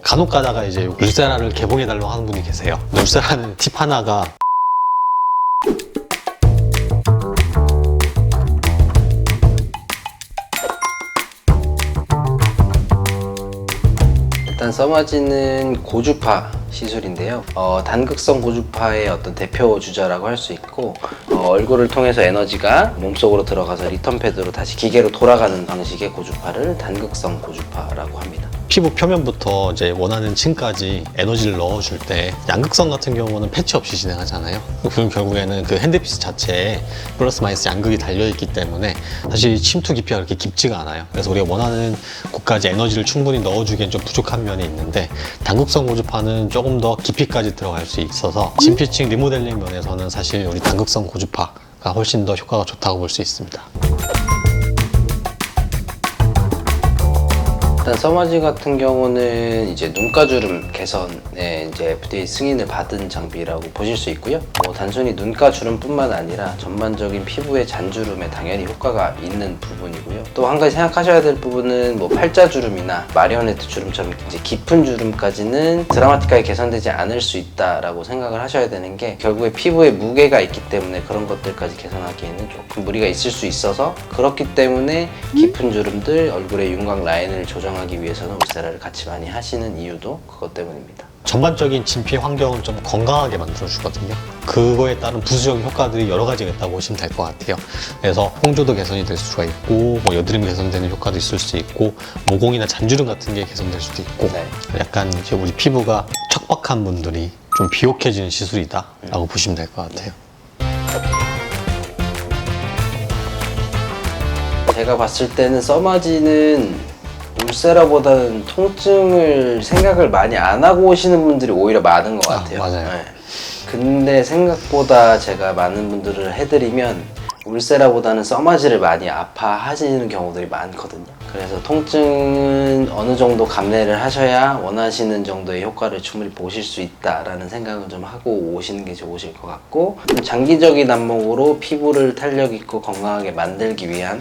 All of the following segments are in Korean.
간혹 가다가 이제 울세라를 개봉해달라고 하는 분이 계세요. 울세라는 팁 하나가 일단 써마지는 고주파 시술인데요. 단극성 고주파의 어떤 대표 주자라고 할 수 있고, 얼굴을 통해서 에너지가 몸속으로 들어가서 리턴 패드로 다시 기계로 돌아가는 방식의 고주파를 단극성 고주파라고 합니다. 피부 표면부터 이제 원하는 층까지 에너지를 넣어줄 때 양극성 같은 경우는 패치 없이 진행하잖아요. 그럼 결국에는 그 핸드피스 자체에 플러스 마이너스 양극이 달려있기 때문에 사실 침투 깊이가 그렇게 깊지가 않아요. 그래서 우리가 원하는 곳까지 에너지를 충분히 넣어주기엔 좀 부족한 면이 있는데, 단극성 고주파는 조금 더 깊이까지 들어갈 수 있어서 진피층 리모델링 면에서는 사실 우리 단극성 고주파가 훨씬 더 효과가 좋다고 볼 수 있습니다. 일단 써마지 같은 경우는 이제 눈가주름 개선에 이제 FDA 승인을 받은 장비라고 보실 수 있고요. 단순히 눈가주름뿐만 아니라 전반적인 피부의 잔주름에 당연히 효과가 있는 부분이고요. 또 한 가지 생각하셔야 될 부분은 팔자주름이나 마리오네트 주름처럼 이제 깊은 주름까지는 드라마틱하게 개선되지 않을 수 있다라고 생각을 하셔야 되는 게, 결국에 피부에 무게가 있기 때문에 그런 것들까지 개선하기에는 조금 무리가 있을 수 있어서, 그렇기 때문에 깊은 주름들, 얼굴의 윤곽 라인을 조정하기 위해서는 울세라를 같이 많이 하시는 이유도 그것 때문입니다. 전반적인 진피 환경을 좀 건강하게 만들어주거든요. 그거에 따른 부수적 효과들이 여러 가지가 있다고 보시면 될 것 같아요. 그래서 홍조도 개선이 될 수가 있고, 여드름 개선되는 효과도 있을 수 있고, 모공이나 잔주름 같은 게 개선될 수도 있고, 네. 약간 이제 우리 피부가 척박한 분들이 좀 비옥해지는 시술이다라고 보시면 될 것 같아요. 제가 봤을 때는 써마지는 울세라보다는 통증을 생각을 많이 안 하고 오시는 분들이 오히려 많은 것 같아요. 맞아요. 네. 근데 생각보다 제가 많은 분들을 해드리면 울세라보다는 써마지를 많이 아파하시는 경우들이 많거든요. 그래서 통증은 어느 정도 감내를 하셔야 원하시는 정도의 효과를 충분히 보실 수 있다라는 생각을 좀 하고 오시는 게 좋으실 것 같고, 장기적인 안목으로 피부를 탄력 있고 건강하게 만들기 위한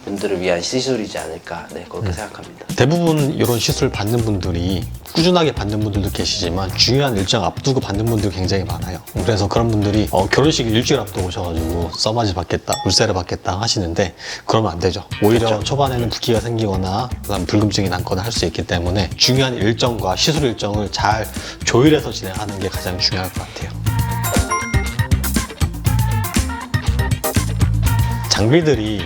분들을 위한 시술이지 않을까, 그렇게 생각합니다. 대부분 이런 시술 받는 분들이 꾸준하게 받는 분들도 계시지만 중요한 일정 앞두고 받는 분들이 굉장히 많아요. 그래서 그런 분들이 결혼식 일주일 앞두고 오셔가지고 써마지 받겠다, 울세라 받겠다 하시는데, 그러면 안 되죠. 오히려 그렇죠. 초반에는 붓기가 생기거나 그다음 불금증이 남거나 할 수 있기 때문에 중요한 일정과 시술 일정을 잘 조율해서 진행하는 게 가장 중요할 것 같아요. 장비들이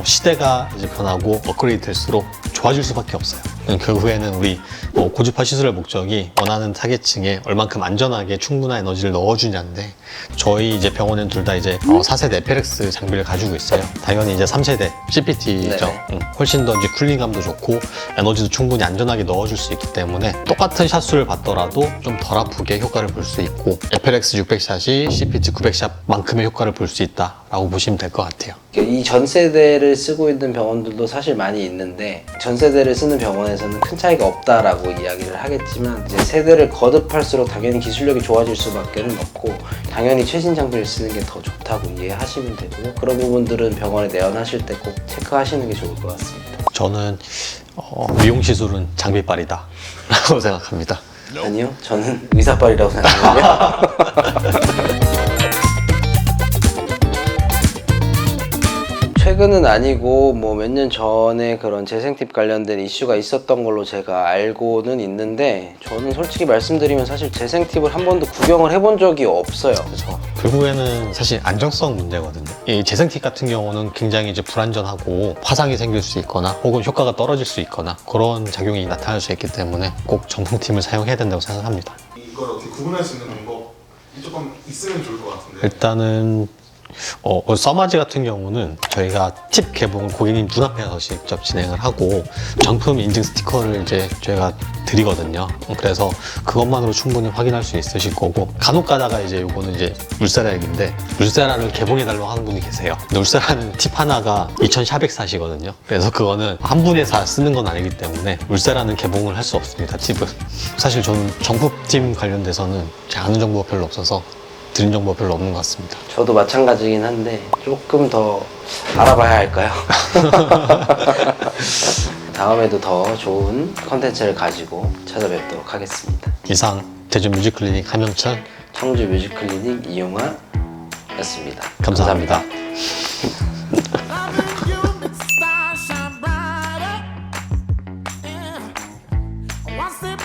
시대가 이제 변하고 업그레이드 될수록 좋아질 수밖에 없어요. 결국에는 우리 고주파 시술의 목적이 원하는 타겟층에 얼만큼 안전하게 충분한 에너지를 넣어주냐인데, 저희 이제 병원은 둘 다 이제 4세대 에페렉스 장비를 가지고 있어요. 당연히 이제 3세대 CPT죠. 훨씬 더 이제 쿨링감도 좋고 에너지도 충분히 안전하게 넣어줄 수 있기 때문에 똑같은 샷수를 받더라도 좀 덜 아프게 효과를 볼 수 있고, 에페렉스 600샷이 CPT 900샷만큼의 효과를 볼 수 있다라고 보시면 될 것 같아요. 이 전 세대를 쓰고 있는 병원들도 사실 많이 있는데, 전 세대를 쓰는 병원에서는 큰 차이가 없다라고 이야기를 하겠지만, 이제 세대를 거듭할수록 당연히 기술력이 좋아질 수밖에 없고, 당연히 최신 장비를 쓰는 게 더 좋다고 이해하시면 되고요. 그런 부분들은 병원에 내원하실 때 꼭 체크하시는 게 좋을 것 같습니다. 저는 미용 시술은 장비빨이다 라고 생각합니다. 아니요, 저는 의사빨이라고 생각하거든요. 최근은 아니고 몇 년 전에 그런 재생팁 관련된 이슈가 있었던 걸로 제가 알고는 있는데, 저는 솔직히 말씀드리면 사실 재생팁을 한 번도 구경을 해본 적이 없어요. 그렇죠. 결국에는 사실 안정성 문제거든요. 이 재생팁 같은 경우는 굉장히 이제 불안전하고 화상이 생길 수 있거나 혹은 효과가 떨어질 수 있거나 그런 작용이 나타날 수 있기 때문에 꼭 정품팀을 사용해야 된다고 생각합니다. 이걸 어떻게 구분할 수 있는 방법이 조금 있으면 좋을 것 같은데. 일단은 써마지 같은 경우는 저희가 팁 개봉을 고객님 눈앞에서 직접 진행을 하고 정품 인증 스티커를 이제 저희가 드리거든요. 그래서 그것만으로 충분히 확인할 수 있으실 거고, 간혹 가다가 이제 요거는 이제 울세라 얘기인데, 울세라를 개봉해달라고 하는 분이 계세요. 근데 울세라는 팁 하나가 2400샷이거든요. 그래서 그거는 한 분에 다 쓰는 건 아니기 때문에 울세라는 개봉을 할 수 없습니다, 팁은. 사실 저는 정품팀 관련돼서는 제가 아는 정보가 별로 없어서 드린 정보가 별로 없는 것 같습니다. 저도 마찬가지긴 한데 조금 더 알아봐야 할까요? 다음에도 더 좋은 컨텐츠를 가지고 찾아뵙도록 하겠습니다. 이상 대전 뮤직클리닉 함영철 청주 뮤직클리닉 이용화였습니다. 감사합니다. 감사합니다.